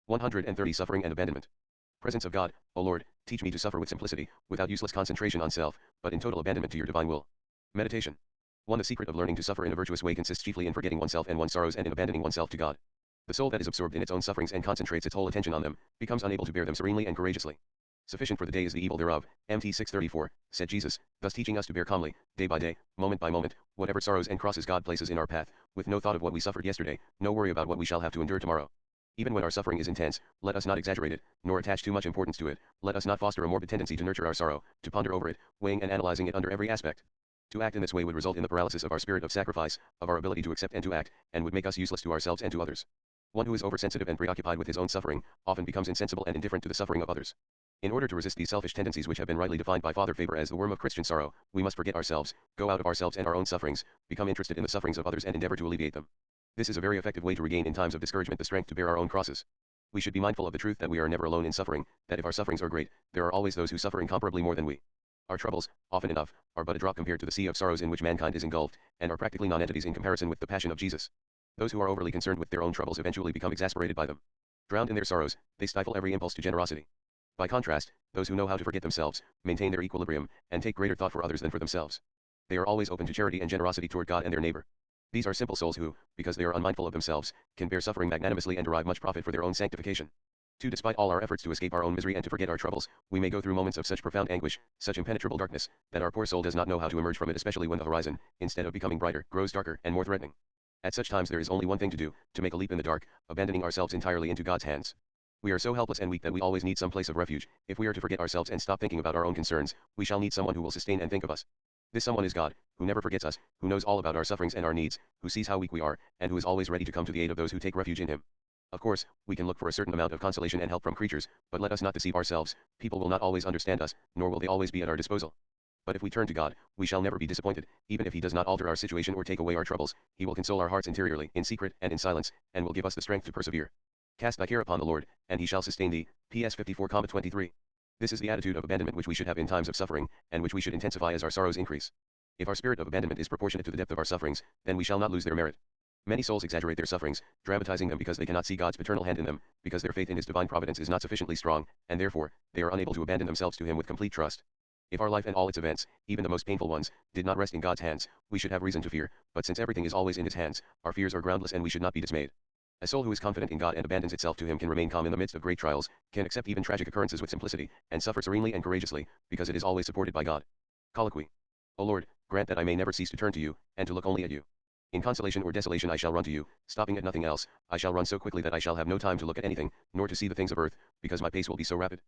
130 Suffering and Abandonment. Presence of God, O Lord, teach me to suffer with simplicity, without useless concentration on self, but in total abandonment to your divine will. Meditation. 1. The secret of learning to suffer in a virtuous way consists chiefly in forgetting oneself and one's sorrows and in abandoning oneself to God. The soul that is absorbed in its own sufferings and concentrates its whole attention on them, becomes unable to bear them serenely and courageously. Sufficient for the day is the evil thereof, Mt 6:34, said Jesus, thus teaching us to bear calmly, day by day, moment by moment, whatever sorrows and crosses God places in our path, with no thought of what we suffered yesterday, no worry about what we shall have to endure tomorrow. Even when our suffering is intense, let us not exaggerate it, nor attach too much importance to it. Let us not foster a morbid tendency to nurture our sorrow, to ponder over it, weighing and analyzing it under every aspect. To act in this way would result in the paralysis of our spirit of sacrifice, of our ability to accept and to act, and would make us useless to ourselves and to others. One who is oversensitive and preoccupied with his own suffering, often becomes insensible and indifferent to the suffering of others. In order to resist these selfish tendencies which have been rightly defined by Father Faber as the worm of Christian sorrow, we must forget ourselves, go out of ourselves and our own sufferings, become interested in the sufferings of others and endeavor to alleviate them. This is a very effective way to regain in times of discouragement the strength to bear our own crosses. We should be mindful of the truth that we are never alone in suffering, that if our sufferings are great, there are always those who suffer incomparably more than we. Our troubles, often enough, are but a drop compared to the sea of sorrows in which mankind is engulfed, and are practically non-entities in comparison with the passion of Jesus. Those who are overly concerned with their own troubles eventually become exasperated by them. Drowned in their sorrows, they stifle every impulse to generosity. By contrast, those who know how to forget themselves, maintain their equilibrium, and take greater thought for others than for themselves. They are always open to charity and generosity toward God and their neighbor. These are simple souls who, because they are unmindful of themselves, can bear suffering magnanimously and derive much profit for their own sanctification. Despite all our efforts to escape our own misery and to forget our troubles, we may go through moments of such profound anguish, such impenetrable darkness, that our poor soul does not know how to emerge from it, especially when the horizon, instead of becoming brighter, grows darker and more threatening. At such times there is only one thing to do, to make a leap in the dark, abandoning ourselves entirely into God's hands. We are so helpless and weak that we always need some place of refuge. If we are to forget ourselves and stop thinking about our own concerns, we shall need someone who will sustain and think of us. This someone is God, who never forgets us, who knows all about our sufferings and our needs, who sees how weak we are, and who is always ready to come to the aid of those who take refuge in him. Of course, we can look for a certain amount of consolation and help from creatures, but let us not deceive ourselves. People will not always understand us, nor will they always be at our disposal. But if we turn to God, we shall never be disappointed. Even if he does not alter our situation or take away our troubles, he will console our hearts interiorly, in secret and in silence, and will give us the strength to persevere. Cast thy care upon the Lord, and he shall sustain thee. PS 54:23. This is the attitude of abandonment which we should have in times of suffering, and which we should intensify as our sorrows increase. If our spirit of abandonment is proportionate to the depth of our sufferings, then we shall not lose their merit. Many souls exaggerate their sufferings, dramatizing them because they cannot see God's paternal hand in them, because their faith in his divine providence is not sufficiently strong, and therefore, they are unable to abandon themselves to him with complete trust. If our life and all its events, even the most painful ones, did not rest in God's hands, we should have reason to fear, but since everything is always in his hands, our fears are groundless and we should not be dismayed. A soul who is confident in God and abandons itself to him can remain calm in the midst of great trials, can accept even tragic occurrences with simplicity, and suffer serenely and courageously, because it is always supported by God. Colloquy. O Lord, grant that I may never cease to turn to you, and to look only at you. In consolation or desolation I shall run to you, stopping at nothing else. I shall run so quickly that I shall have no time to look at anything, nor to see the things of earth, because my pace will be so rapid.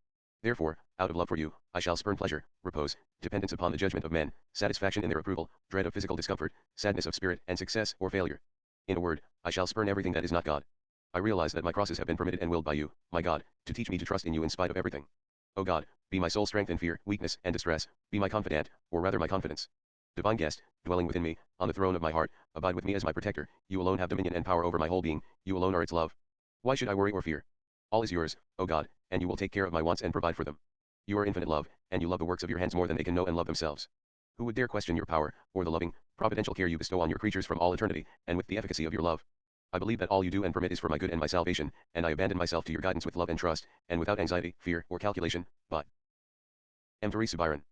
Therefore, out of love for you, I shall spurn pleasure, repose, dependence upon the judgment of men, satisfaction in their approval, dread of physical discomfort, sadness of spirit, and success or failure. In a word, I shall spurn everything that is not God. I realize that my crosses have been permitted and willed by you, my God, to teach me to trust in you in spite of everything. O God, be my sole strength in fear, weakness, and distress, be my confidant, or rather my confidence. Divine guest, dwelling within me, on the throne of my heart, abide with me as my protector. You alone have dominion and power over my whole being, you alone are its love. Why should I worry or fear? All is yours, O God, and you will take care of my wants and provide for them. You are infinite love, and you love the works of your hands more than they can know and love themselves. Who would dare question your power, or the loving, providential care you bestow on your creatures from all eternity, and with the efficacy of your love? I believe that all you do and permit is for my good and my salvation, and I abandon myself to your guidance with love and trust, and without anxiety, fear, or calculation, but M. Teresa Byron.